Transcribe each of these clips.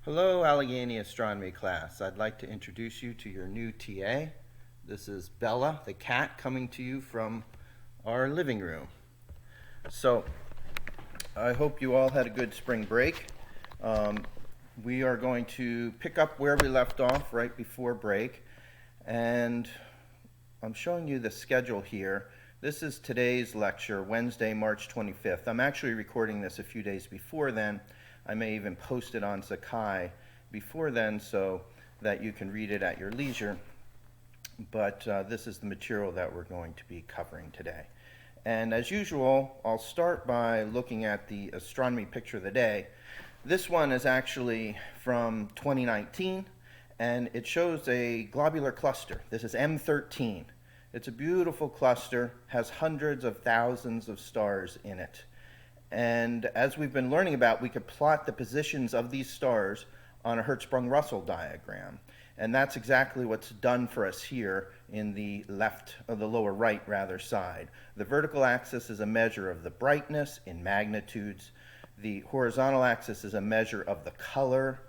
Hello, Allegheny Astronomy class. I'd like to introduce you to your new TA. This is Bella, the cat, coming to you from our living room. So, I hope you all had a good spring break. We are going to pick up where we left off right before break, and I'm showing you the schedule here. This is today's lecture, Wednesday, March 25th. I'm actually recording this a few days before then. I may even post it on Sakai before then so that you can read it at your leisure. But this is the material that we're going to be covering today. And as usual, I'll start by looking at the astronomy picture of the day. This one is actually from 2019, and it shows a globular cluster. This is M13. It's a beautiful cluster, has hundreds of thousands of stars in it. And as we've been learning about, we could plot the positions of these stars on a Hertzsprung-Russell diagram. And that's exactly what's done for us here in the left, or the lower right rather, side. The vertical axis is a measure of the brightness in magnitudes. The horizontal axis is a measure of the color.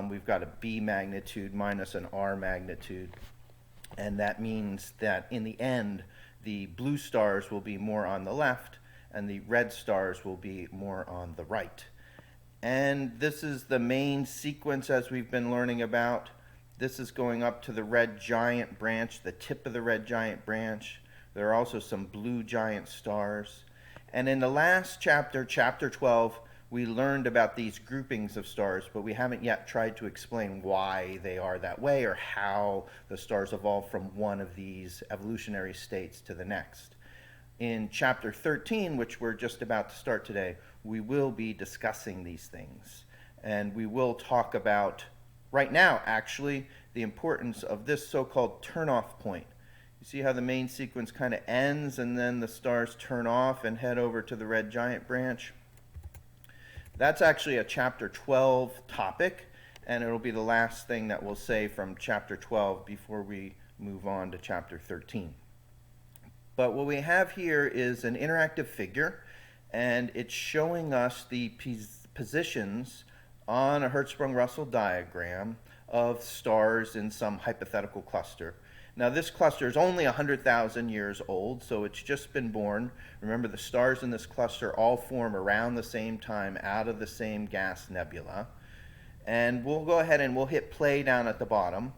We've got a B magnitude minus an R magnitude. And that means that in the end, the blue stars will be more on the left, and the red stars will be more on the right. And this is the main sequence as we've been learning about. This is going up to the red giant branch, the tip of the red giant branch. There are also some blue giant stars. And in the last chapter, chapter 12, we learned about these groupings of stars, but we haven't yet tried to explain why they are that way or how the stars evolved from one of these evolutionary states to the next. In chapter 13, which we're just about to start today, we will be discussing these things. And we will talk about, right now actually, the importance of this so-called turnoff point. You see how the main sequence kind of ends and then the stars turn off and head over to the red giant branch? That's actually a chapter 12 topic, and it'll be the last thing that we'll say from chapter 12 before we move on to chapter 13. But what we have here is an interactive figure, and it's showing us the positions on a Hertzsprung-Russell diagram of stars in some hypothetical cluster. Now this cluster is only 100,000 years old, so it's just been born. Remember, the stars in this cluster all form around the same time out of the same gas nebula. And we'll go ahead and we'll hit play down at the bottom.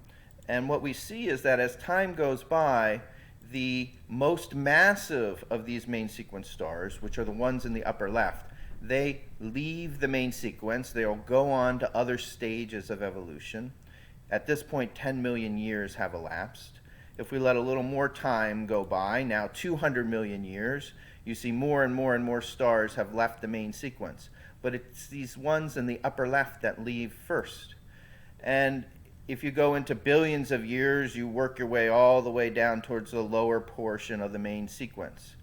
And what we see is that as time goes by, the most massive of these main sequence stars, which are the ones in the upper left, they leave the main sequence. They'll go on to other stages of evolution. At this point, 10 million years have elapsed. If we let a little more time go by, now 200 million years, you see more and more and more stars have left the main sequence. But it's these ones in the upper left that leave first. And if you go into billions of years, you work your way all the way down towards the lower portion of the main sequence.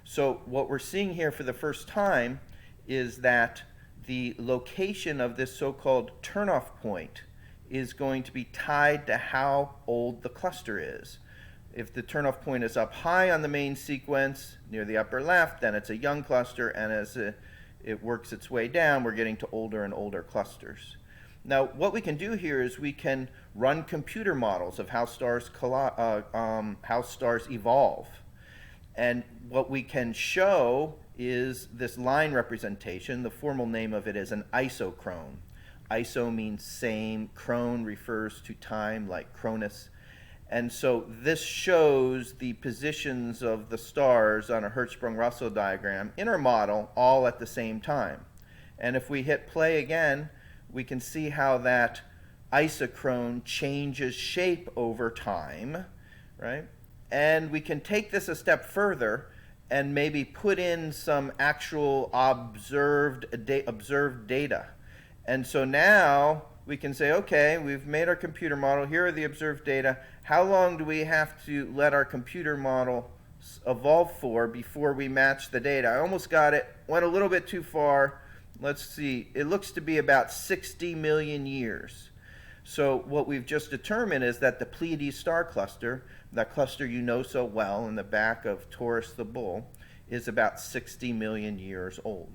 So what we're seeing here for the first time is that the location of this so-called turnoff point is going to be tied to how old the cluster is. If the turnoff point is up high on the main sequence near the upper left, then it's a young cluster, and as it works its way down, we're getting to older and older clusters. Now, what we can do here is we can run computer models of how stars evolve. And what we can show is this line representation. The formal name of it is an isochrone. Iso means same. Chrone refers to time, like Cronus. And so this shows the positions of the stars on a Hertzsprung-Russell diagram in our model all at the same time. And if we hit play again, we can see how that isochrone changes shape over time, right? And we can take this a step further and maybe put in some actual observed data. And so now we can say, okay, we've made our computer model. Here are the observed data. How long do we have to let our computer model evolve for before we match the data? I almost got it. Went a little bit too far. Let's see. It looks to be about 60 million years. So what we've just determined is that the Pleiades star cluster, that cluster you know so well in the back of Taurus the Bull, is about 60 million years old.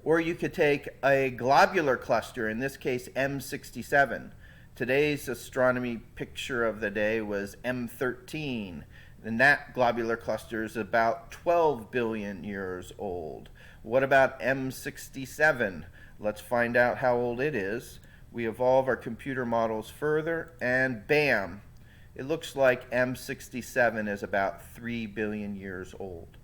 Or you could take a globular cluster, in this case M67. Today's astronomy picture of the day was M13, and that globular cluster is about 12 billion years old. What about M67? Let's find out how old it is. We evolve our computer models further, and bam! It looks like M67 is about 3 billion years old.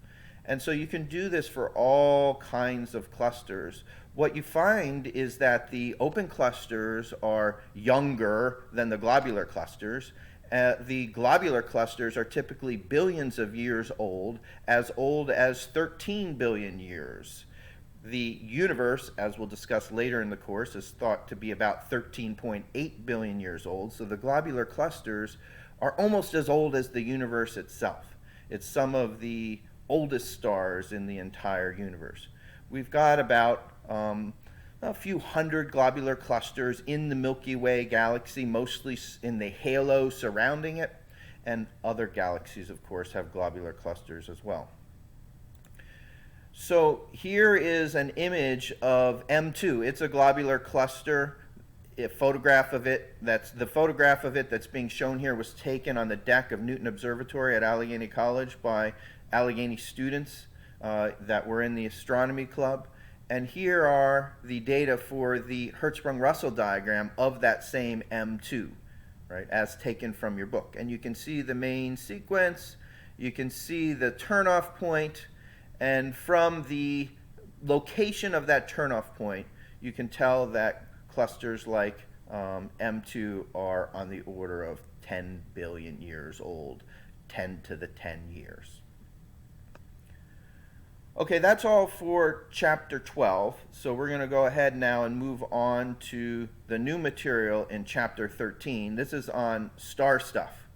And so you can do this for all kinds of clusters. What you find is that the open clusters are younger than the globular clusters. The globular clusters are typically billions of years old as 13 billion years. The universe, as we'll discuss later in the course, is thought to be about 13.8 billion years old. So the globular clusters are almost as old as the universe itself. It's some of the oldest stars in the entire universe. We've got about a few hundred globular clusters in the Milky Way galaxy, mostly in the halo surrounding it, and other galaxies, of course, have globular clusters as well. So here is an image of M2. It's a globular cluster. A photograph of it, the photograph of it that's being shown here was taken on the deck of Newton Observatory at Allegheny College by Allegheny students that were in the astronomy club. And here are the data for the Hertzsprung-Russell diagram of that same M2, right, as taken from your book. And you can see the main sequence, you can see the turnoff point, and from the location of that turnoff point, you can tell that clusters like M2 are on the order of 10 billion years old, 10 to the 10 years. Okay, that's all for chapter 12. So we're going to go ahead now and move on to the new material in chapter 13. This is on star stuff.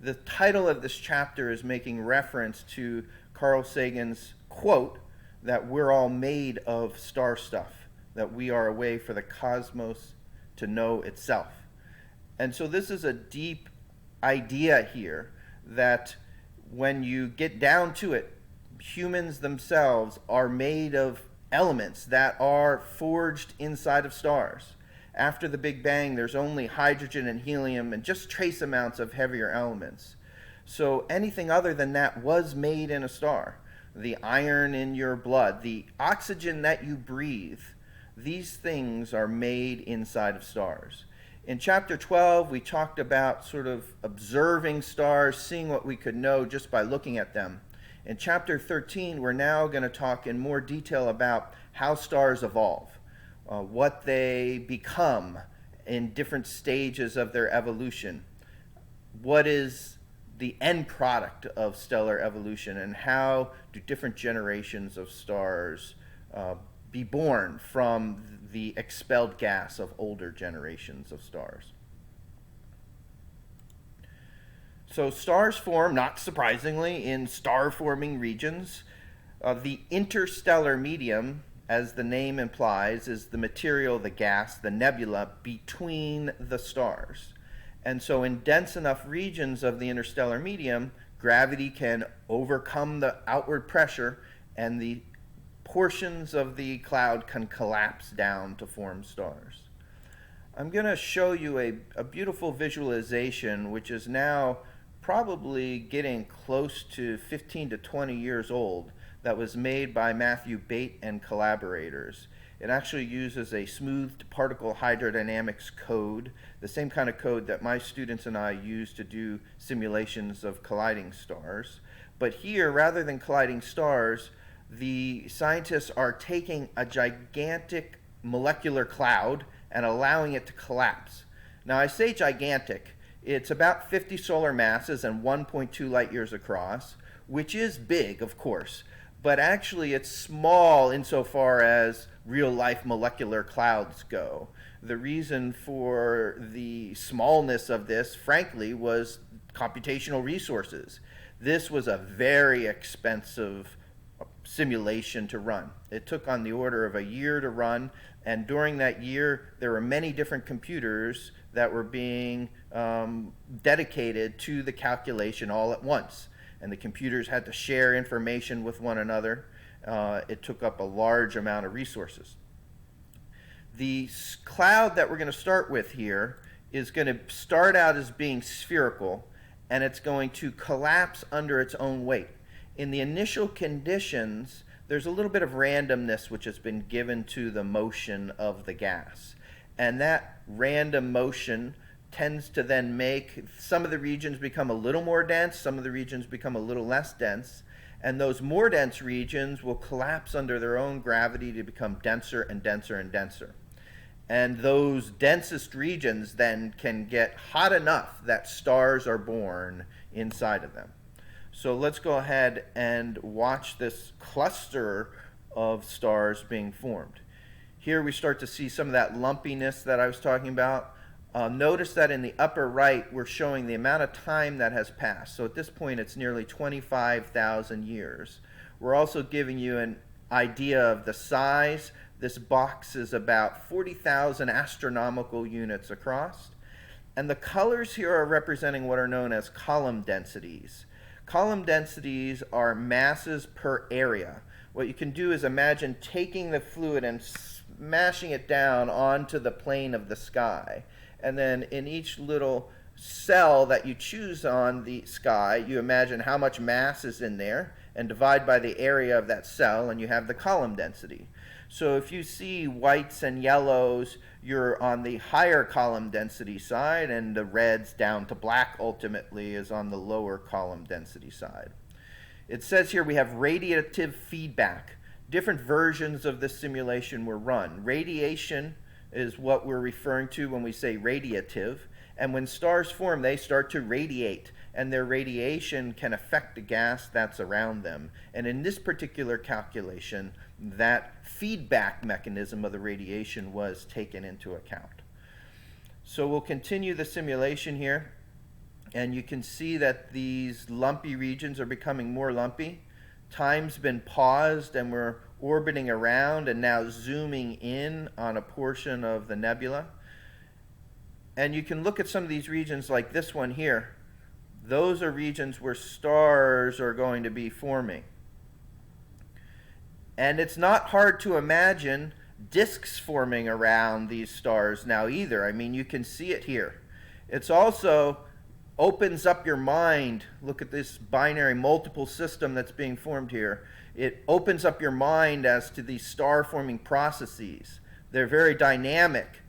The title of this chapter is making reference to Carl Sagan's quote that we're all made of star stuff, that we are a way for the cosmos to know itself. And so this is a deep idea here that when you get down to it, humans themselves are made of elements that are forged inside of stars. After the Big Bang, there's only hydrogen and helium and just trace amounts of heavier elements. So anything other than that was made in a star. The iron in your blood, the oxygen that you breathe, these things are made inside of stars. In chapter 12, we talked about sort of observing stars, seeing what we could know just by looking at them. In chapter 13, we're now going to talk in more detail about how stars evolve, what they become in different stages of their evolution, what is the end product of stellar evolution, and how do different generations of stars be born from the expelled gas of older generations of stars. So stars form, not surprisingly, in star-forming regions. The interstellar medium, as the name implies, is the material, the gas, the nebula between the stars. And so in dense enough regions of the interstellar medium, gravity can overcome the outward pressure and the portions of the cloud can collapse down to form stars. I'm going to show you a beautiful visualization which is now probably getting close to 15 to 20 years old, that was made by Matthew Bate and collaborators. It actually uses a smoothed particle hydrodynamics code, the same kind of code that my students and I use to do simulations of colliding stars. But here, rather than colliding stars, the scientists are taking a gigantic molecular cloud and allowing it to collapse. Now, I say gigantic. It's about 50 solar masses and 1.2 light years across, which is big, of course, but actually it's small insofar as real-life molecular clouds go. The reason for the smallness of this, frankly, was computational resources. This was a very expensive simulation to run. It took on the order of a year to run, and during that year there were many different computers that were being dedicated to the calculation all at once. And the computers had to share information with one another. it took up a large amount of resources. The cloud that we're going to start with here is going to start out as being spherical, and it's going to collapse under its own weight. In the initial conditions, there's a little bit of randomness which has been given to the motion of the gas. And that random motion tends to then make some of the regions become a little more dense, some of the regions become a little less dense, and those more dense regions will collapse under their own gravity to become denser and denser and denser. And those densest regions then can get hot enough that stars are born inside of them. So let's go ahead and watch this cluster of stars being formed. Here we start to see some of that lumpiness that I was talking about. Notice that in the upper right, we're showing the amount of time that has passed. So at this point, it's nearly 25,000 years. We're also giving you an idea of the size. This box is about 40,000 astronomical units across. And the colors here are representing what are known as column densities. Column densities are masses per area. What you can do is imagine taking the fluid and smashing it down onto the plane of the sky. And then in each little cell that you choose on the sky, you imagine how much mass is in there and divide by the area of that cell, and you have the column density. So if you see whites and yellows, you're on the higher column density side, and the reds down to black ultimately is on the lower column density side. It says here we have radiative feedback. Different versions of the simulation were run. Radiation is what we're referring to when we say radiative. And when stars form, they start to radiate, and their radiation can affect the gas that's around them. And in this particular calculation, that feedback mechanism of the radiation was taken into account. So we'll continue the simulation here, and you can see that these lumpy regions are becoming more lumpy. Time's been paused, and we're orbiting around and now zooming in on a portion of the nebula. And you can look at some of these regions like this one here. Those are regions where stars are going to be forming. And it's not hard to imagine disks forming around these stars now either. I mean, you can see it here. It's also opens up your mind. Look at this binary multiple system that's being formed here. It opens up your mind as to these star forming processes. They're very dynamic.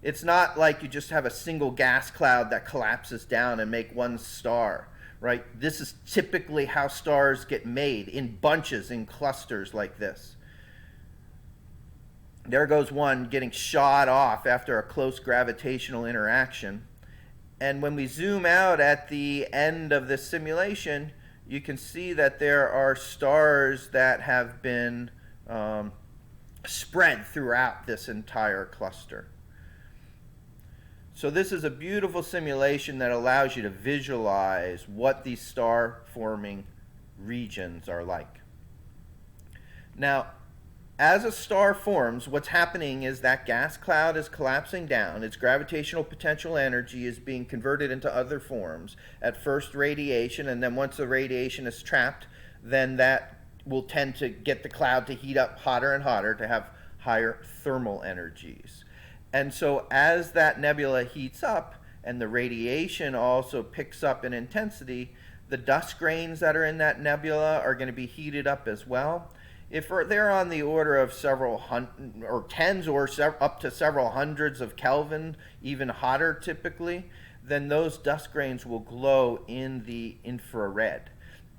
It's not like you just have a single gas cloud that collapses down and make one star, right? This is typically how stars get made, in bunches, in clusters like this. There goes one getting shot off after a close gravitational interaction. And when we zoom out at the end of this simulation, you can see that there are stars that have been spread throughout this entire cluster. So this is a beautiful simulation that allows you to visualize what these star-forming regions are like. Now, as a star forms, what's happening is that gas cloud is collapsing down. Its gravitational potential energy is being converted into other forms. At first radiation, and then once the radiation is trapped, then that will tend to get the cloud to heat up hotter and hotter to have higher thermal energies. And so as that nebula heats up and the radiation also picks up in intensity, the dust grains that are in that nebula are going to be heated up as well. If they're on the order of several hundred or tens or up to several hundreds of Kelvin, even hotter typically, then those dust grains will glow in the infrared.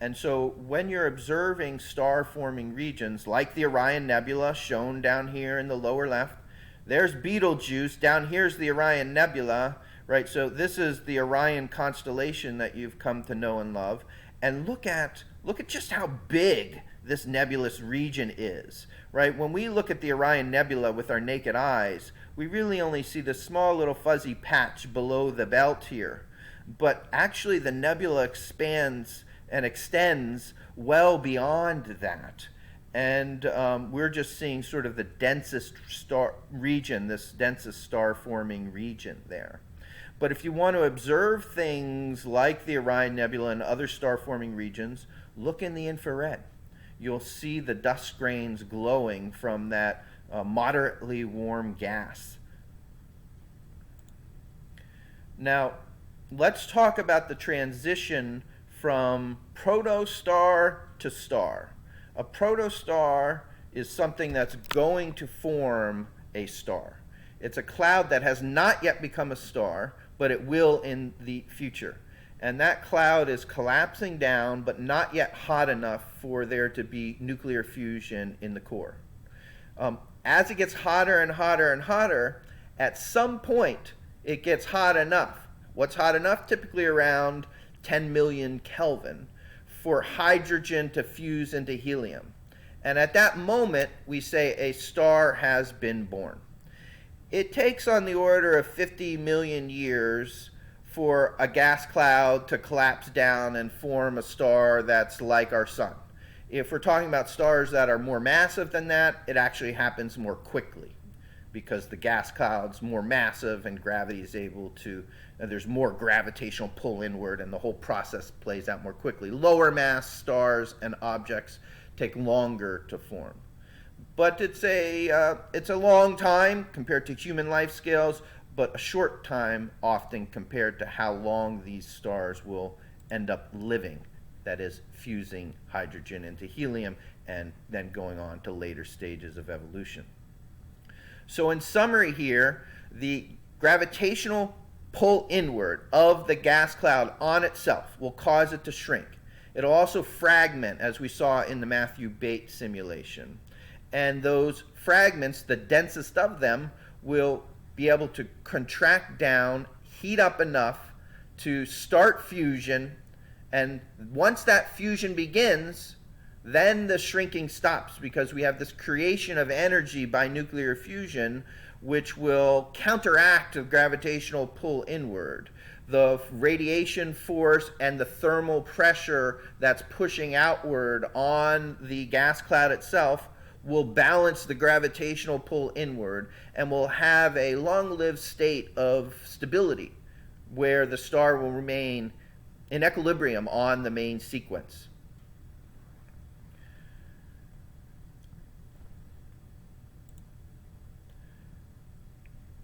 And so when you're observing star-forming regions like the Orion Nebula shown down here in the lower left, there's Betelgeuse, down here's the Orion Nebula, right? So this is the Orion constellation that you've come to know and love. And look at just how big this nebulous region is, right? When we look at the Orion Nebula with our naked eyes, we really only see this small little fuzzy patch below the belt here. But actually the nebula expands and extends well beyond that. And we're just seeing sort of the densest star region, this densest star-forming region there. But if you want to observe things like the Orion Nebula and other star-forming regions, look in the infrared. you'll see the dust grains glowing from that moderately warm gas. Now, let's talk about the transition from protostar to star. A protostar is something that's going to form a star. It's a cloud that has not yet become a star, but it will in the future. And that cloud is collapsing down, but not yet hot enough for there to be nuclear fusion in the core. As it gets hotter and hotter and hotter, at some point it gets hot enough. What's hot enough? Typically around 10 million Kelvin for hydrogen to fuse into helium. And at that moment, we say a star has been born. It takes on the order of 50 million years for a gas cloud to collapse down and form a star that's like our sun. If we're talking about stars that are more massive than that, it actually happens more quickly because the gas cloud's more massive and gravity is able to, there's more gravitational pull inward and the whole process plays out more quickly. Lower mass stars and objects take longer to form. But it's a long time compared to human life scales, but a short time often compared to how long these stars will end up living, that is, fusing hydrogen into helium and then going on to later stages of evolution. So in summary here, the gravitational pull inward of the gas cloud on itself will cause it to shrink. It'll also fragment, as we saw in the Matthew Bates simulation. And those fragments, the densest of them, will be able to contract down, heat up enough to start fusion, and once that fusion begins, then the shrinking stops because we have this creation of energy by nuclear fusion which will counteract the gravitational pull inward. The radiation force and the thermal pressure that's pushing outward on the gas cloud itself will balance the gravitational pull inward and will have a long-lived state of stability where the star will remain in equilibrium on the main sequence.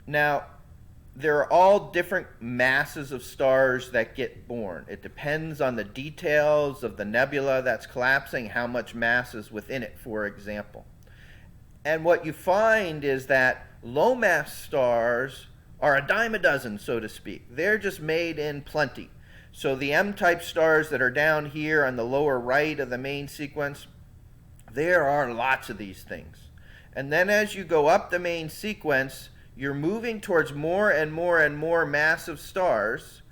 Now, there are all different masses of stars that get born. It depends on the details of the nebula that's collapsing, how much mass is within it, for example. And what you find is that low mass stars are a dime a dozen, so to speak. They're just made in plenty. So the M-type stars that are down here on the lower right of the main sequence, there are lots of these things. And then as you go up the main sequence, you're moving towards more and more and more massive stars,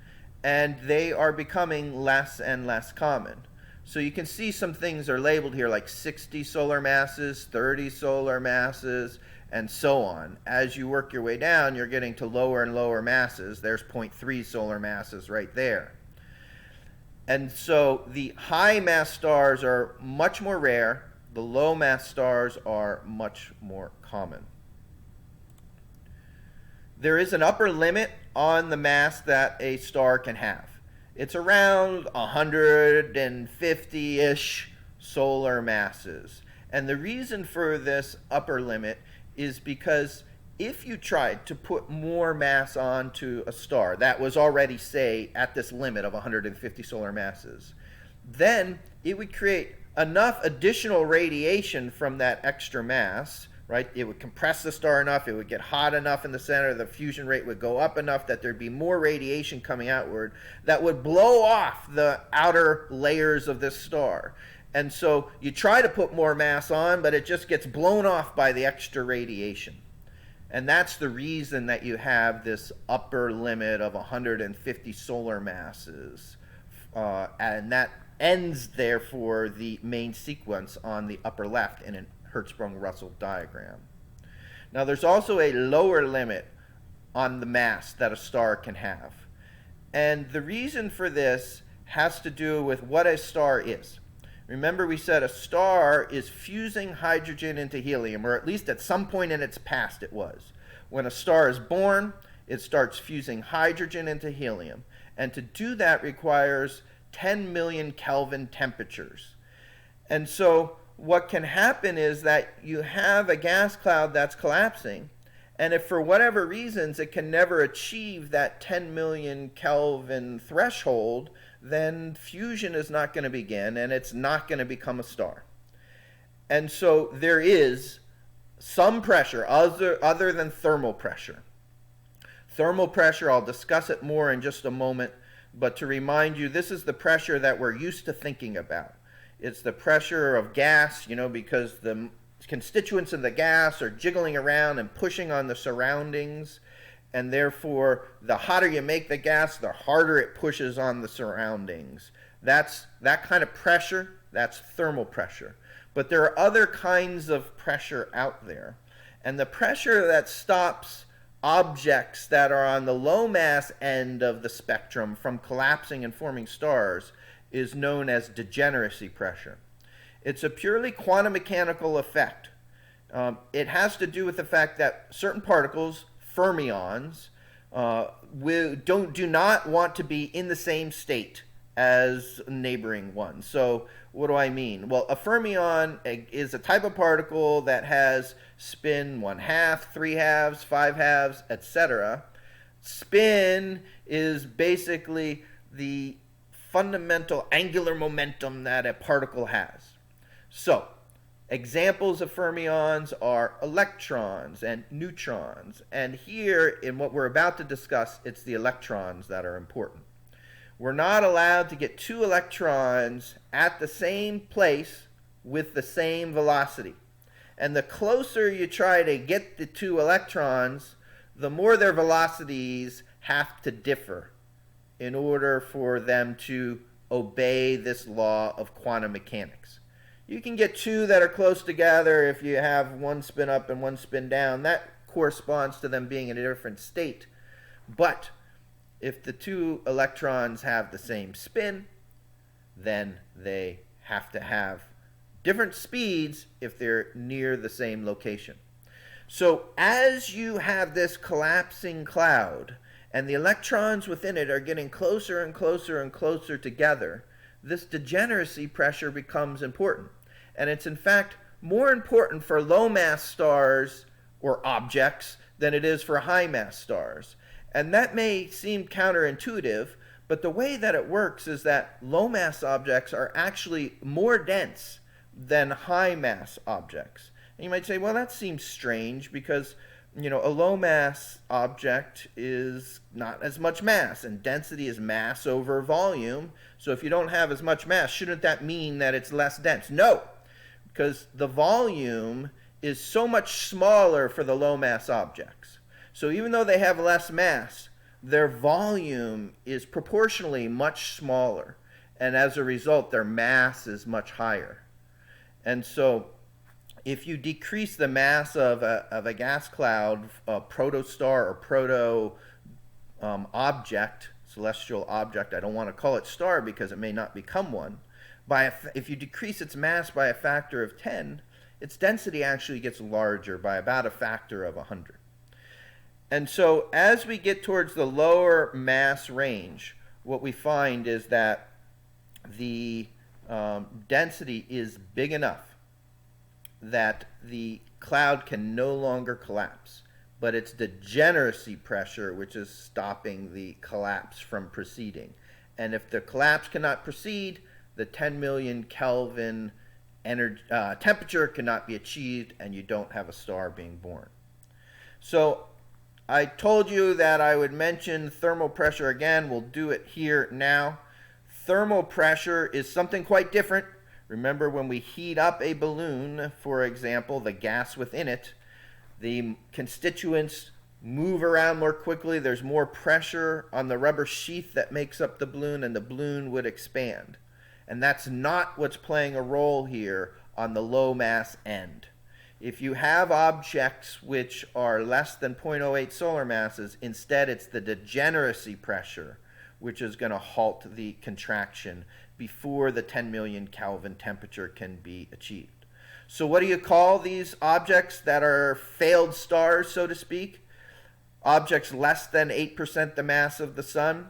and they are becoming less and less common. So you can see some things are labeled here like 60 solar masses, 30 solar masses, and so on. As you work your way down, you're getting to lower and lower masses. There's 0.3 solar masses right there. And so the high mass stars are much more rare. The low mass stars are much more common. There is an upper limit on the mass that a star can have. It's around 150-ish solar masses. And the reason for this upper limit is because if you tried to put more mass onto a star that was already, say, at this limit of 150 solar masses, then it would create enough additional radiation from that extra mass, right? It would compress the star enough, it would get hot enough in the center, the fusion rate would go up enough that there'd be more radiation coming outward that would blow off the outer layers of this star. And so you try to put more mass on, but it just gets blown off by the extra radiation. And that's the reason that you have this upper limit of 150 solar masses. And that ends, therefore, the main sequence on the upper left in an Hertzsprung-Russell diagram. Now, there's also a lower limit on the mass that a star can have. And the reason for this has to do with what a star is. Remember, we said a star is fusing hydrogen into helium, or at least at some point in its past it was. When a star is born, it starts fusing hydrogen into helium. And to do that requires 10 million Kelvin temperatures. And so what can happen is that you have a gas cloud that's collapsing, and if for whatever reasons it can never achieve that 10 million Kelvin threshold, then fusion is not going to begin and it's not going to become a star. And so there is some pressure other than thermal pressure. Thermal pressure, I'll discuss it more in just a moment, but to remind you, this is the pressure that we're used to thinking about. It's the pressure of gas, because the constituents of the gas are jiggling around and pushing on the surroundings, and therefore the hotter you make the gas, the harder it pushes on the surroundings. That kind of pressure, that's thermal pressure. But there are other kinds of pressure out there, and the pressure that stops objects that are on the low mass end of the spectrum from collapsing and forming stars is known as degeneracy pressure. It's a purely quantum mechanical effect. It has to do with the fact that certain particles, fermions, do not want to be in the same state as neighboring ones. So what do I mean? Well, a fermion is a type of particle that has spin 1/2, 3/2, 5/2, etc. Spin is basically the fundamental angular momentum that a particle has. So examples of fermions are electrons and neutrons. And here, in what we're about to discuss, it's the electrons that are important. We're not allowed to get two electrons at the same place with the same velocity. And the closer you try to get the two electrons, the more their velocities have to differ in order for them to obey this law of quantum mechanics. You can get two that are close together if you have one spin up and one spin down. That corresponds to them being in a different state. But if the two electrons have the same spin, then they have to have different speeds if they're near the same location. So as you have this collapsing cloud and the electrons within it are getting closer and closer and closer together, this degeneracy pressure becomes important. And it's in fact more important for low mass stars or objects than it is for high mass stars. And that may seem counterintuitive, but the way that it works is that low mass objects are actually more dense than high mass objects. And you might say, well, that seems strange because, a low mass object is not as much mass, and density is mass over volume. So if you don't have as much mass, shouldn't that mean that it's less dense? No, because the volume is so much smaller for the low mass objects. So even though they have less mass, their volume is proportionally much smaller, and as a result, their mass is much higher. And so if you decrease the mass of a gas cloud, a protostar or proto object, celestial object, I don't want to call it star because it may not become one, if you decrease its mass by a factor of 10, its density actually gets larger by about a factor of 100. And so as we get towards the lower mass range, what we find is that the density is big enough that the cloud can no longer collapse. But it's degeneracy pressure which is stopping the collapse from proceeding. And if the collapse cannot proceed, the 10 million Kelvin temperature cannot be achieved, and you don't have a star being born. So I told you that I would mention thermal pressure again. We'll do it here now. Thermal pressure is something quite different. Remember, when we heat up a balloon, for example, the gas within it, the constituents move around more quickly. There's more pressure on the rubber sheath that makes up the balloon, and the balloon would expand. And that's not what's playing a role here on the low mass end. If you have objects which are less than 0.08 solar masses, instead it's the degeneracy pressure which is going to halt the contraction before the 10 million Kelvin temperature can be achieved. So what do you call these objects that are failed stars, so to speak? Objects less than 8% the mass of the sun?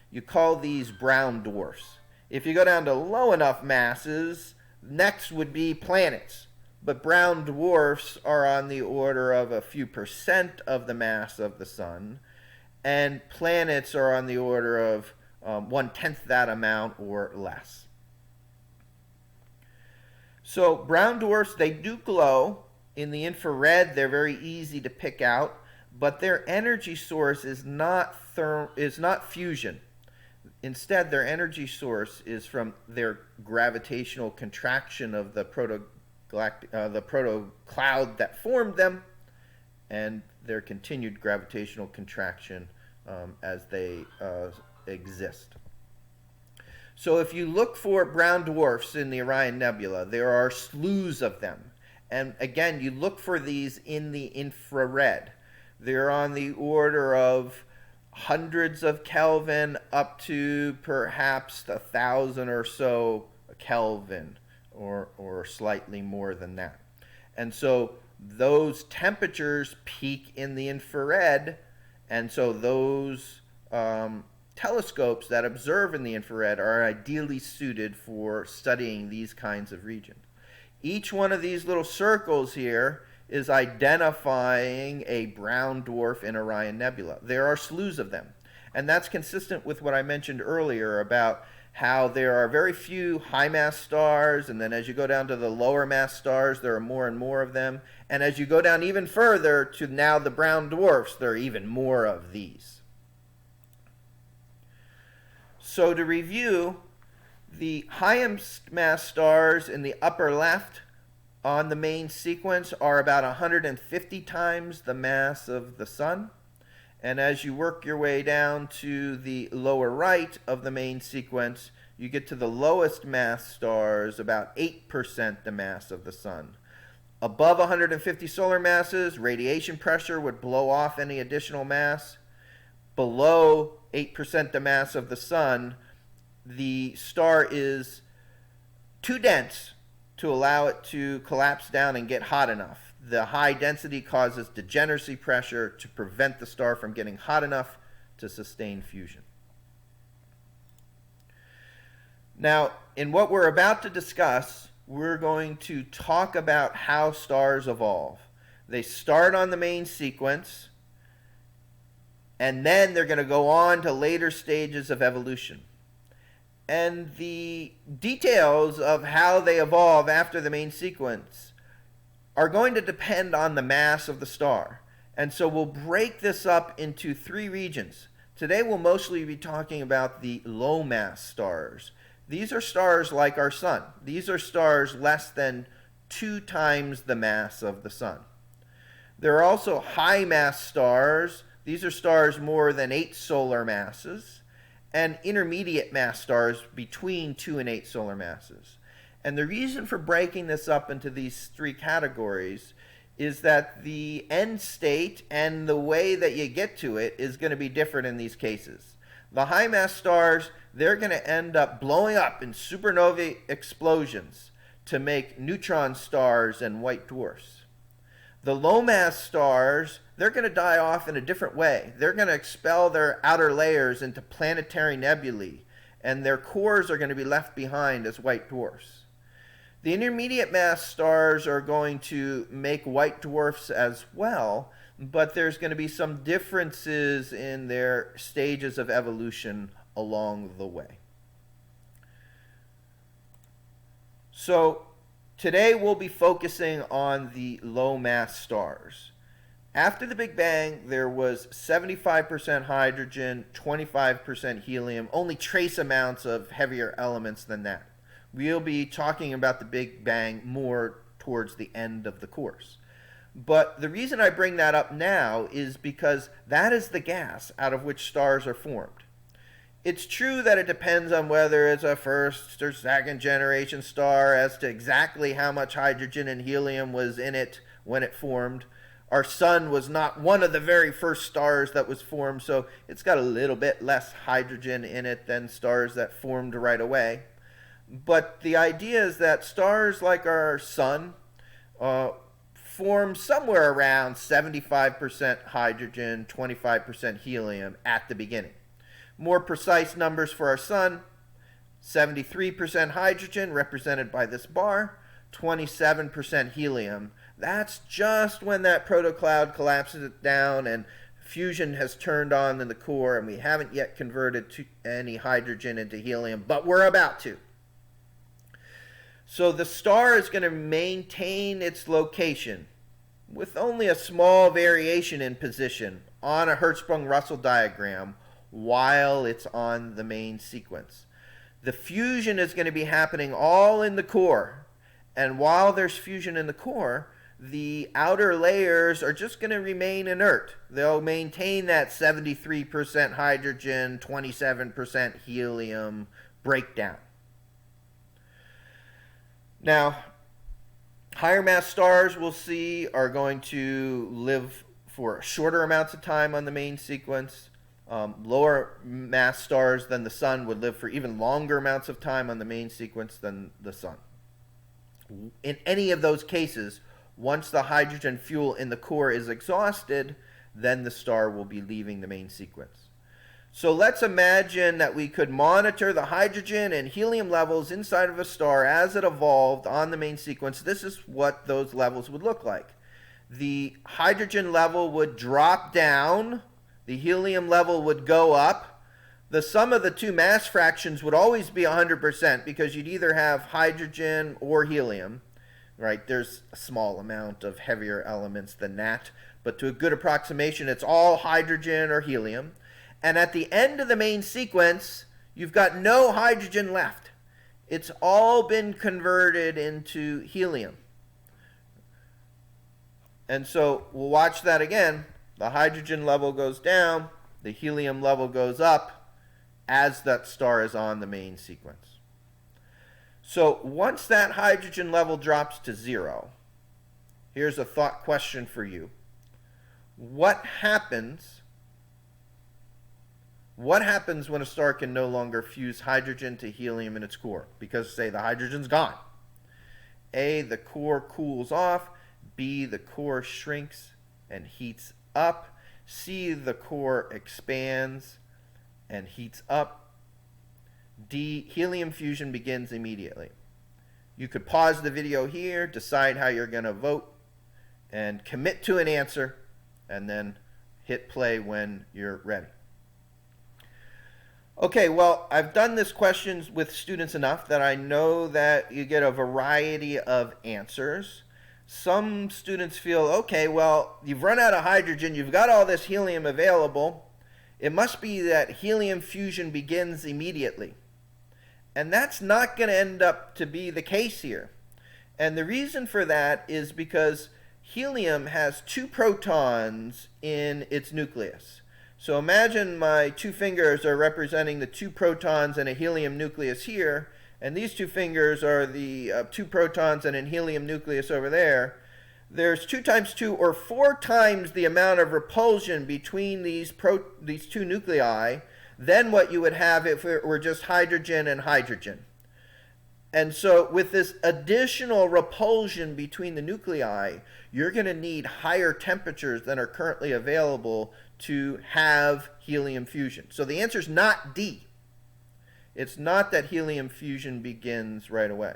You call these brown dwarfs. If you go down to low enough masses, Next would be planets. But brown dwarfs are on the order of a few percent of the mass of the sun, and planets are on the order of 1/10 that amount or less. So brown dwarfs, they do glow. In the infrared, they're very easy to pick out, but their energy source is not fusion. Instead, their energy source is from their gravitational contraction of the protocloud that formed them, and their continued gravitational contraction as they exist. So if you look for brown dwarfs in the Orion Nebula, there are slews of them. And again, you look for these in the infrared. They're on the order of hundreds of Kelvin up to perhaps 1,000 or so Kelvin, or slightly more than that. And so those temperatures peak in the infrared, and so those telescopes that observe in the infrared are ideally suited for studying these kinds of regions. Each one of these little circles here is identifying a brown dwarf in Orion Nebula. There are slews of them, and that's consistent with what I mentioned earlier about how there are very few high mass stars, and then as you go down to the lower mass stars, there are more and more of them, and as you go down even further to now the brown dwarfs, there are even more of these. So to review, the highest mass stars in the upper left on the main sequence are about 150 times the mass of the sun. And as you work your way down to the lower right of the main sequence, you get to the lowest mass stars, about 8% the mass of the sun. Above 150 solar masses, radiation pressure would blow off any additional mass. Below 8% the mass of the sun, the star is too dense to allow it to collapse down and get hot enough. The high density causes degeneracy pressure to prevent the star from getting hot enough to sustain fusion. Now, in what we're about to discuss, we're going to talk about how stars evolve. They start on the main sequence, and then they're going to go on to later stages of evolution. And the details of how they evolve after the main sequence are going to depend on the mass of the star. And so we'll break this up into three regions. Today we'll mostly be talking about the low mass stars. These are stars like our sun. These are stars less than 2 times the mass of the sun. There are also high mass stars. These are stars more than 8 solar masses, and intermediate mass stars between 2 and 8 solar masses. And the reason for breaking this up into these three categories is that the end state and the way that you get to it is going to be different in these cases. The high mass stars, they're going to end up blowing up in supernova explosions to make neutron stars and white dwarfs. The low mass stars, they're going to die off in a different way. They're going to expel their outer layers into planetary nebulae, and their cores are going to be left behind as white dwarfs. The intermediate mass stars are going to make white dwarfs as well, but there's going to be some differences in their stages of evolution along the way. So today we'll be focusing on the low mass stars. After the Big Bang, there was 75% hydrogen, 25% helium, only trace amounts of heavier elements than that. We'll be talking about the Big Bang more towards the end of the course. But the reason I bring that up now is because that is the gas out of which stars are formed. It's true that it depends on whether it's a first or second generation star as to exactly how much hydrogen and helium was in it when it formed. Our sun was not one of the very first stars that was formed, so it's got a little bit less hydrogen in it than stars that formed right away. But the idea is that stars like our sun form somewhere around 75% hydrogen, 25% helium at the beginning. More precise numbers for our sun, 73% hydrogen, represented by this bar, 27% helium. That's just when that protocloud collapses it down and fusion has turned on in the core, and we haven't yet converted any hydrogen into helium, but we're about to. So the star is going to maintain its location with only a small variation in position on a Hertzsprung-Russell diagram while it's on the main sequence. The fusion is going to be happening all in the core, and while there's fusion in the core, the outer layers are just going to remain inert. They'll maintain that 73% hydrogen, 27% helium breakdown. Now, higher mass stars, we'll see, are going to live for shorter amounts of time on the main sequence. Lower mass stars than the sun would live for even longer amounts of time on the main sequence than the sun. In any of those cases, once the hydrogen fuel in the core is exhausted, then the star will be leaving the main sequence. So let's imagine that we could monitor the hydrogen and helium levels inside of a star as it evolved on the main sequence. This is what those levels would look like. The hydrogen level would drop down, the helium level would go up. The sum of the two mass fractions would always be 100% because you'd either have hydrogen or helium. Right, there's a small amount of heavier elements than that, but to a good approximation, it's all hydrogen or helium. And at the end of the main sequence, you've got no hydrogen left. It's all been converted into helium. And so we'll watch that again. The hydrogen level goes down, the helium level goes up as that star is on the main sequence. So once that hydrogen level drops to 0, here's a thought question for you. What happens when a star can no longer fuse hydrogen to helium in its core? Because, say, the hydrogen's gone. A, the core cools off. B, the core shrinks and heats up. C, the core expands and heats up. D, helium fusion begins immediately. You could pause the video here, decide how you're going to vote, and commit to an answer, and then hit play when you're ready. Okay, well, I've done this questions with students enough that I know that you get a variety of answers. Some students feel, okay, well, you've run out of hydrogen, you've got all this helium available. It must be that helium fusion begins immediately. And that's not going to end up to be the case here. And the reason for that is because helium has 2 protons in its nucleus. So imagine my 2 fingers are representing the 2 protons in a helium nucleus here, and these 2 fingers are the 2 protons in a helium nucleus over there. There's 2 times 2 or 4 times the amount of repulsion between these 2 nuclei than what you would have if it were just hydrogen and hydrogen. And so with this additional repulsion between the nuclei, you're going to need higher temperatures than are currently available to have helium fusion. So the answer is not D. It's not that helium fusion begins right away.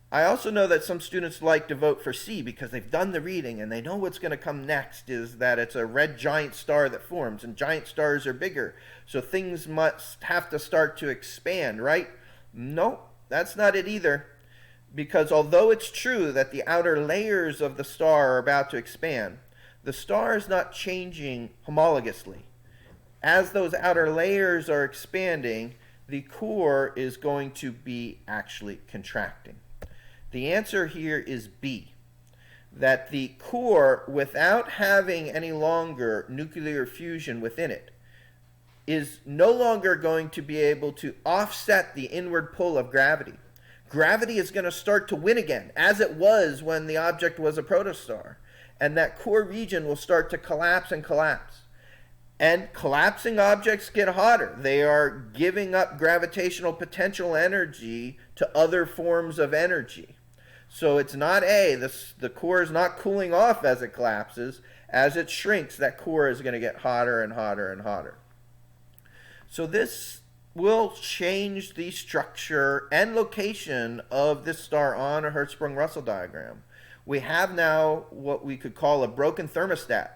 I also know that some students like to vote for C because they've done the reading and they know what's going to come next is that it's a red giant star that forms, and giant stars are bigger, so things must have to start to expand, right? No, that's not it either, because although it's true that the outer layers of the star are about to expand, the star is not changing homologously. As those outer layers are expanding, the core is going to be actually contracting. The answer here is B, that the core, without having any longer nuclear fusion within it, is no longer going to be able to offset the inward pull of gravity. Gravity is going to start to win again, as it was when the object was a protostar, and that core region will start to collapse and collapse. And collapsing objects get hotter. They are giving up gravitational potential energy to other forms of energy. So it's not A, the core is not cooling off as it collapses. As it shrinks, that core is going to get hotter and hotter and hotter. So this will change the structure and location of this star on a Hertzsprung-Russell diagram. We have now what we could call a broken thermostat.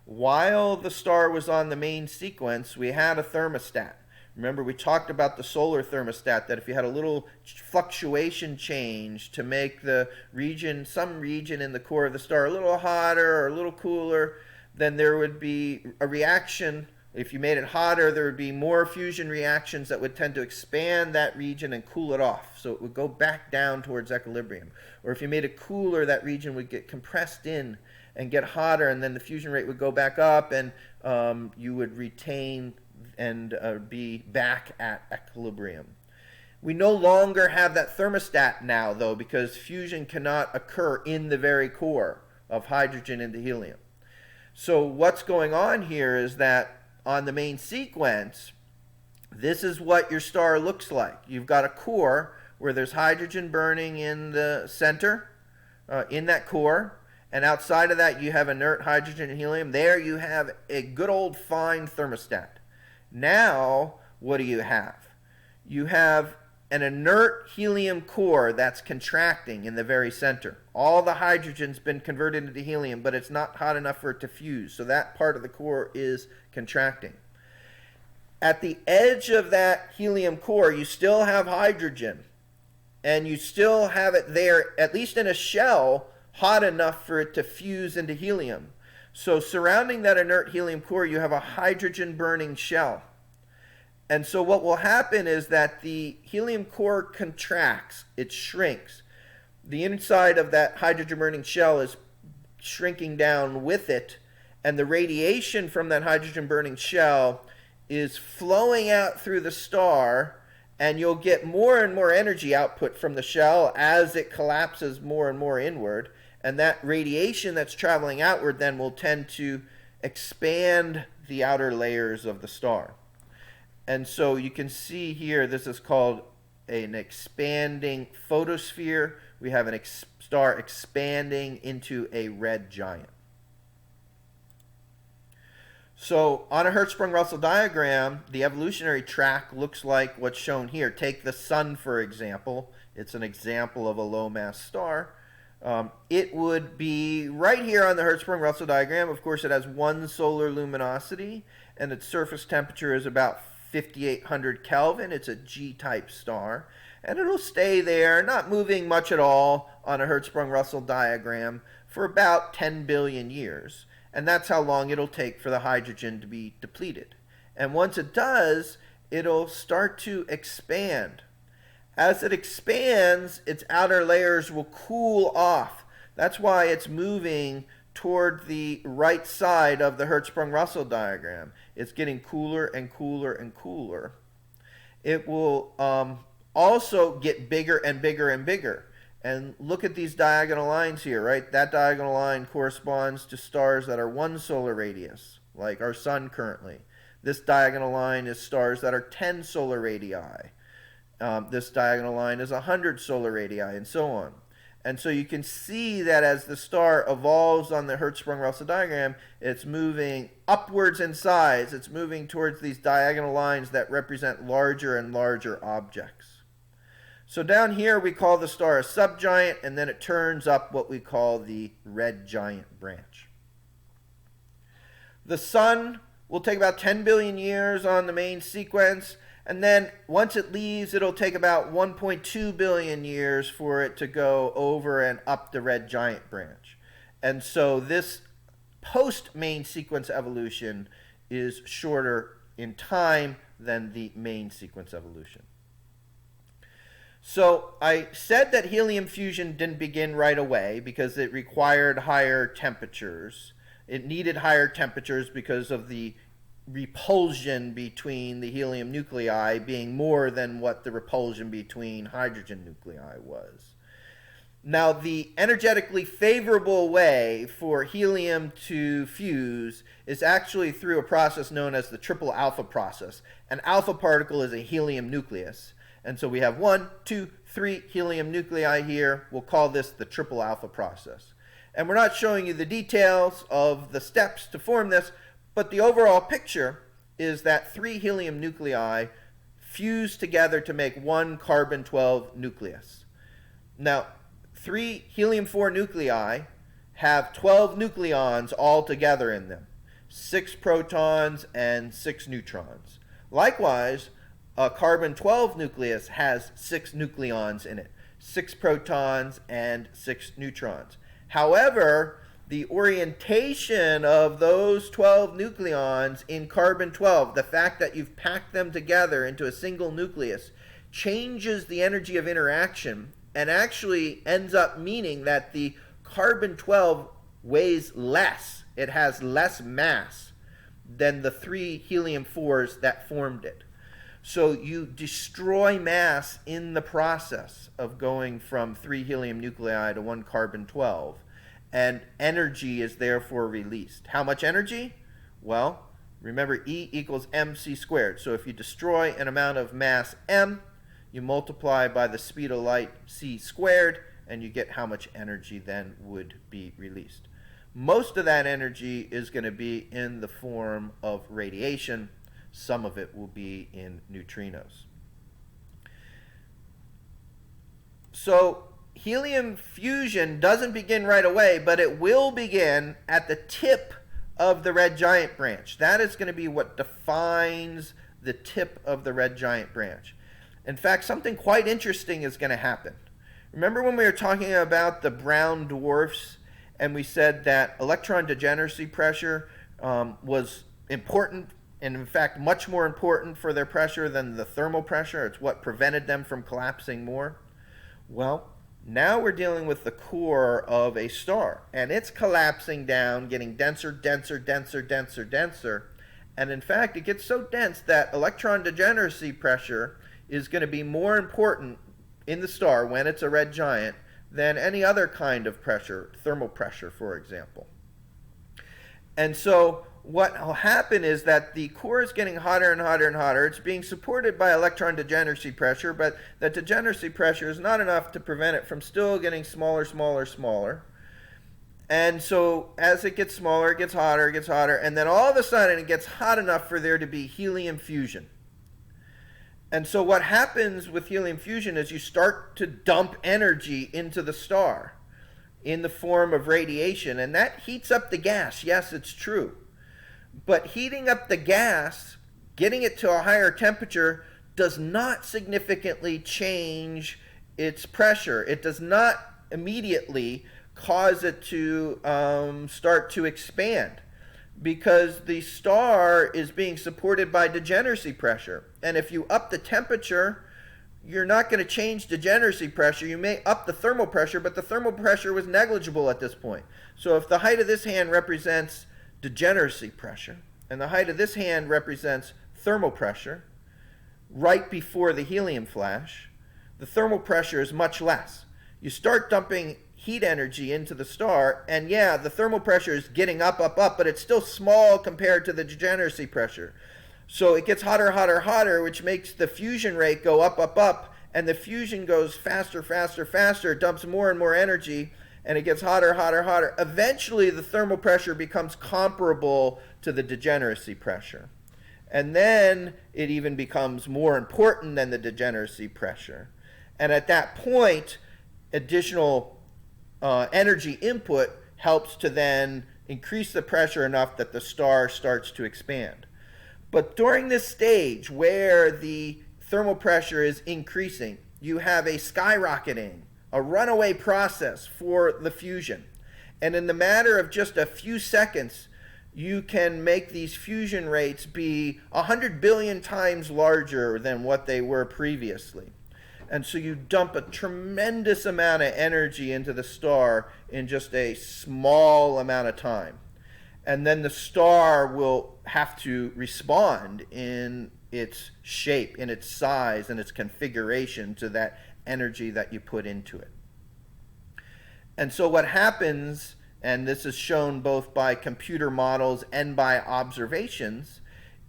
While the star was on the main sequence, we had a thermostat. Remember, we talked about the solar thermostat, that if you had a little fluctuation change to make the region, some region in the core of the star a little hotter or a little cooler, then there would be a reaction. If you made it hotter, there would be more fusion reactions that would tend to expand that region and cool it off. So it would go back down towards equilibrium. Or if you made it cooler, that region would get compressed in and get hotter, and then the fusion rate would go back up, and you would retain and be back at equilibrium. We no longer have that thermostat now, though, because fusion cannot occur in the very core of hydrogen into helium. So what's going on here is that on the main sequence, this is what your star looks like. You've got a core where there's hydrogen burning in the center, in that core, and outside of that you have inert hydrogen and helium. There you have a good old fine thermostat. Now, what do you have? You have an inert helium core that's contracting in the very center. All the hydrogen's been converted into helium, but it's not hot enough for it to fuse, so that part of the core is contracting. At the edge of that helium core, you still have hydrogen, and you still have it there, at least in a shell, hot enough for it to fuse into helium. So surrounding that inert helium core, you have a hydrogen burning shell. And so what will happen is that the helium core contracts, it shrinks. The inside of that hydrogen burning shell is shrinking down with it, and the radiation from that hydrogen burning shell is flowing out through the star, and you'll get more and more energy output from the shell as it collapses more and more inward. And that radiation that's traveling outward then will tend to expand the outer layers of the star. And so you can see here, this is called an expanding photosphere. We have a star expanding into a red giant. So on a Hertzsprung-Russell diagram, the evolutionary track looks like what's shown here. Take the sun, for example. It's an example of a low-mass star. It would be right here on the Hertzsprung-Russell diagram. Of course, it has one solar luminosity, and its surface temperature is about 5,800 Kelvin. It's a G-type star, and it'll stay there, not moving much at all on a Hertzsprung-Russell diagram for about 10 billion years. And that's how long it'll take for the hydrogen to be depleted. And once it does, it'll start to expand. As it expands, its outer layers will cool off. That's why it's moving toward the right side of the Hertzsprung-Russell diagram. It's getting cooler and cooler and cooler. It will also get bigger and bigger and bigger. And look at these diagonal lines here, right? That diagonal line corresponds to stars that are 1 solar radius, like our sun currently. This diagonal line is stars that are 10 solar radii. This diagonal line is 100 solar radii, and so on. And so you can see that as the star evolves on the Hertzsprung-Russell diagram, it's moving upwards in size. It's moving towards these diagonal lines that represent larger and larger objects. So down here we call the star a subgiant, and then it turns up what we call the red giant branch. The sun will take about 10 billion years on the main sequence, and then once it leaves, it'll take about 1.2 billion years for it to go over and up the red giant branch. And so this post-main sequence evolution is shorter in time than the main sequence evolution. So I said that helium fusion didn't begin right away because it required higher temperatures. It needed higher temperatures because of the repulsion between the helium nuclei being more than what the repulsion between hydrogen nuclei was. Now, the energetically favorable way for helium to fuse is actually through a process known as the triple alpha process. An alpha particle is a helium nucleus. And so we have 1, 2, 3 helium nuclei here. We'll call this the triple alpha process. And we're not showing you the details of the steps to form this, but the overall picture is that 3 helium nuclei fuse together to make one carbon-12 nucleus. Now, 3 helium-4 nuclei have 12 nucleons all together in them, 6 protons and 6 neutrons. Likewise, a carbon-12 nucleus has 6 nucleons in it, 6 protons and 6 neutrons. However, the orientation of those 12 nucleons in carbon-12, the fact that you've packed them together into a single nucleus, changes the energy of interaction and actually ends up meaning that the carbon-12 weighs less. It has less mass than the 3 helium-4s that formed it. So you destroy mass in the process of going from 3 helium nuclei to 1 carbon-12, and energy is therefore released. How much energy? Well, remember E equals mc squared. So if you destroy an amount of mass m, you multiply by the speed of light c squared, and you get how much energy then would be released. Most of that energy is going to be in the form of radiation. Some of it will be in neutrinos. So helium fusion doesn't begin right away, but it will begin at the tip of the red giant branch. That is going to be what defines the tip of the red giant branch. In fact, something quite interesting is going to happen. Remember when we were talking about the brown dwarfs, and we said that electron degeneracy pressure was important, and in fact much more important for their pressure than the thermal pressure? It's what prevented them from collapsing more. Well, now we're dealing with the core of a star, and it's collapsing down, getting denser, denser, denser, denser, denser, and in fact it gets so dense that electron degeneracy pressure is going to be more important in the star when it's a red giant than any other kind of pressure, thermal pressure, for example. And so what will happen is that the core is getting hotter and hotter and hotter. It's being supported by electron degeneracy pressure, but that degeneracy pressure is not enough to prevent it from still getting smaller, smaller, smaller. And so as it gets smaller, it gets hotter, and then all of a sudden it gets hot enough for there to be helium fusion. And so what happens with helium fusion is you start to dump energy into the star in the form of radiation, and that heats up the gas. Yes, it's true. But heating up the gas, getting it to a higher temperature, does not significantly change its pressure. It does not immediately cause it to start to expand, because the star is being supported by degeneracy pressure. And if you up the temperature, you're not going to change degeneracy pressure. You may up the thermal pressure, but the thermal pressure was negligible at this point. So if the height of this hand represents degeneracy pressure, and the height of this hand represents thermal pressure, right before the helium flash, the thermal pressure is much less. You start dumping heat energy into the star, and yeah, the thermal pressure is getting up, up, up, but it's still small compared to the degeneracy pressure. So it gets hotter, hotter, hotter, which makes the fusion rate go up, up, up, and the fusion goes faster, faster, faster, dumps more and more energy, and it gets hotter, hotter, hotter. Eventually, the thermal pressure becomes comparable to the degeneracy pressure. And then it even becomes more important than the degeneracy pressure. And at that point, additional energy input helps to then increase the pressure enough that the star starts to expand. But during this stage where the thermal pressure is increasing, you have a skyrocketing, a runaway process for the fusion. And in the matter of just a few seconds, you can make these fusion rates be 100 billion times larger than what they were previously. And so you dump a tremendous amount of energy into the star in just a small amount of time. And then the star will have to respond in its shape, in its size, and its configuration to that energy that you put into it. And so what happens, and this is shown both by computer models and by observations,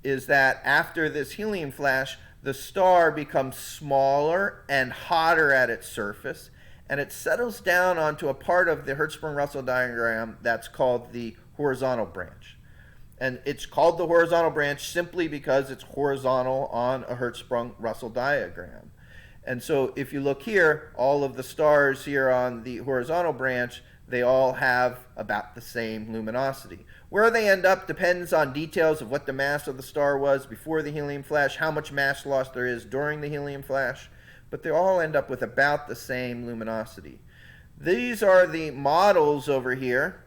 is that after this helium flash, the star becomes smaller and hotter at its surface, and it settles down onto a part of the Hertzsprung-Russell diagram that's called the horizontal branch. And it's called the horizontal branch simply because it's horizontal on a Hertzsprung-Russell diagram. And so if you look here, all of the stars here on the horizontal branch, they all have about the same luminosity. Where they end up depends on details of what the mass of the star was before the helium flash, how much mass loss there is during the helium flash, but they all end up with about the same luminosity. These are the models over here.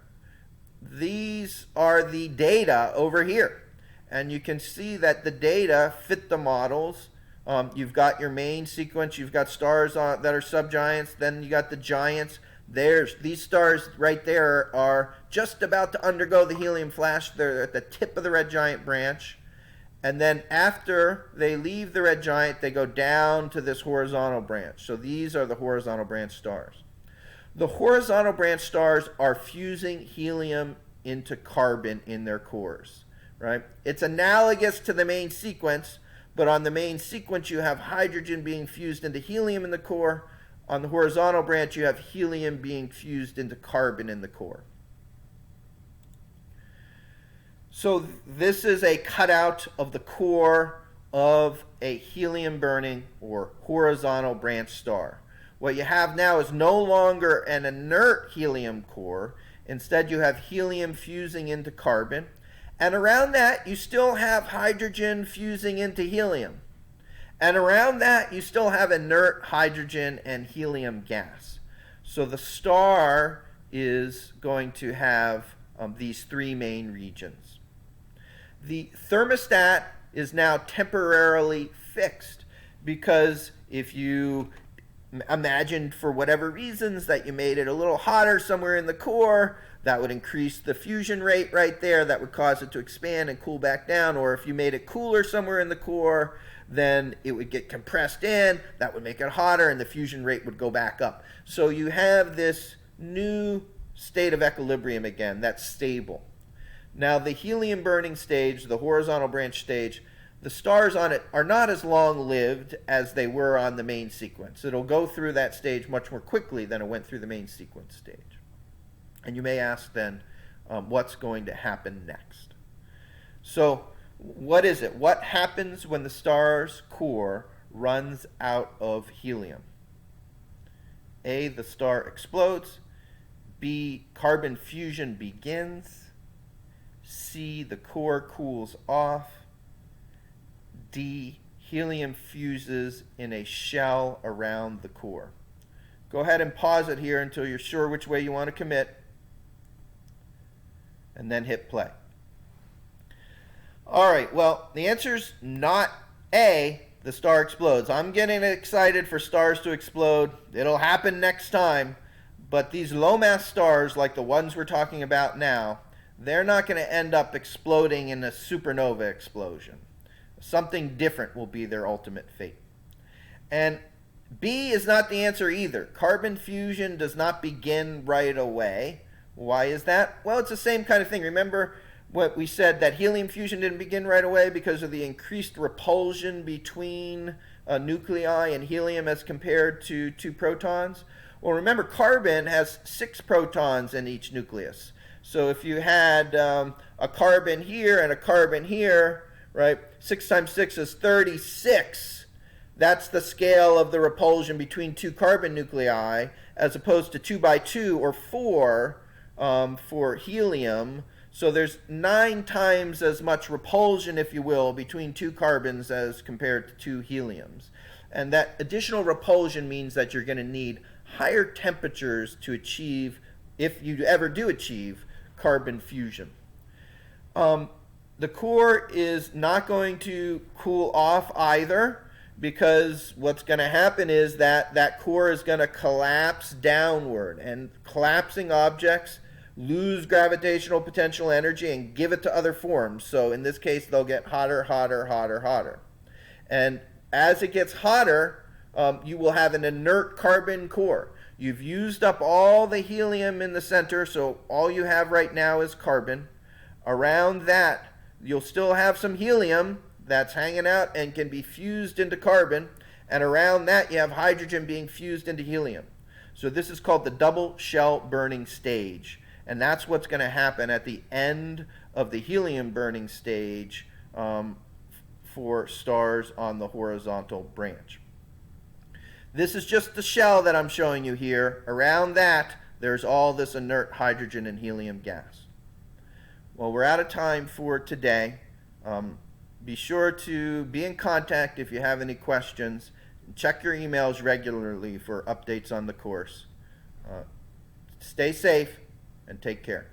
These are the data over here. And you can see that the data fit the models. You've got your main sequence, you've got stars that are subgiants, then you got the giants. These stars right there are just about to undergo the helium flash. They're at the tip of the red giant branch. And then after they leave the red giant, they go down to this horizontal branch. So these are the horizontal branch stars. The horizontal branch stars are fusing helium into carbon in their cores, right? It's analogous to the main sequence, but on the main sequence you have hydrogen being fused into helium in the core. On the horizontal branch you have helium being fused into carbon in the core. So this is a cutout of the core of a helium burning or horizontal branch star. What you have now is no longer an inert helium core. Instead, you have helium fusing into carbon. And around that, you still have hydrogen fusing into helium. And around that, you still have inert hydrogen and helium gas. So the star is going to have these three main regions. The thermostat is now temporarily fixed because if you imagined for whatever reasons that you made it a little hotter somewhere in the core, that would increase the fusion rate right there. That would cause it to expand and cool back down. Or if you made it cooler somewhere in the core, then it would get compressed in. That would make it hotter and the fusion rate would go back up. So you have this new state of equilibrium again that's stable. Now the helium burning stage, the horizontal branch stage, the stars on it are not as long-lived as they were on the main sequence. It'll go through that stage much more quickly than it went through the main sequence stage. And you may ask then, what's going to happen next? So what is it? What happens when the star's core runs out of helium? A, the star explodes. B, carbon fusion begins. C, the core cools off. D, helium fuses in a shell around the core. Go ahead and pause it here until you're sure which way you want to commit, and then hit play. All right, well, the answer's not A, the star explodes. I'm getting excited for stars to explode. It'll happen next time, but these low-mass stars, like the ones we're talking about now, they're not going to end up exploding in a supernova explosion. Something different will be their ultimate fate. And B is not the answer either. Carbon fusion does not begin right away. Why is that? Well, it's the same kind of thing. Remember what we said, that helium fusion didn't begin right away because of the increased repulsion between nuclei and helium as compared to two protons? Well, remember, carbon has 6 protons in each nucleus. So if you had a carbon here and a carbon here, right? 6 times 6 is 36. That's the scale of the repulsion between 2 carbon nuclei, as opposed to 2 by 2 or 4 for helium. So there's 9 times as much repulsion, if you will, between 2 carbons as compared to 2 heliums. And that additional repulsion means that you're going to need higher temperatures to achieve, if you ever do achieve, carbon fusion. The core is not going to cool off either, because what's going to happen is that that core is going to collapse downward, and collapsing objects lose gravitational potential energy and give it to other forms. So in this case, they'll get hotter, hotter, hotter, hotter. And as it gets hotter, you will have an inert carbon core. You've used up all the helium in the center, so all you have right now is carbon. Around that, you'll still have some helium that's hanging out and can be fused into carbon, and around that you have hydrogen being fused into helium. So this is called the double shell burning stage. And that's what's going to happen at the end of the helium burning stage for stars on the horizontal branch. This is just the shell that I'm showing you here. Around that, there's all this inert hydrogen and helium gas. Well, we're out of time for today. Be sure to be in contact if you have any questions. Check your emails regularly for updates on the course. Stay safe and take care.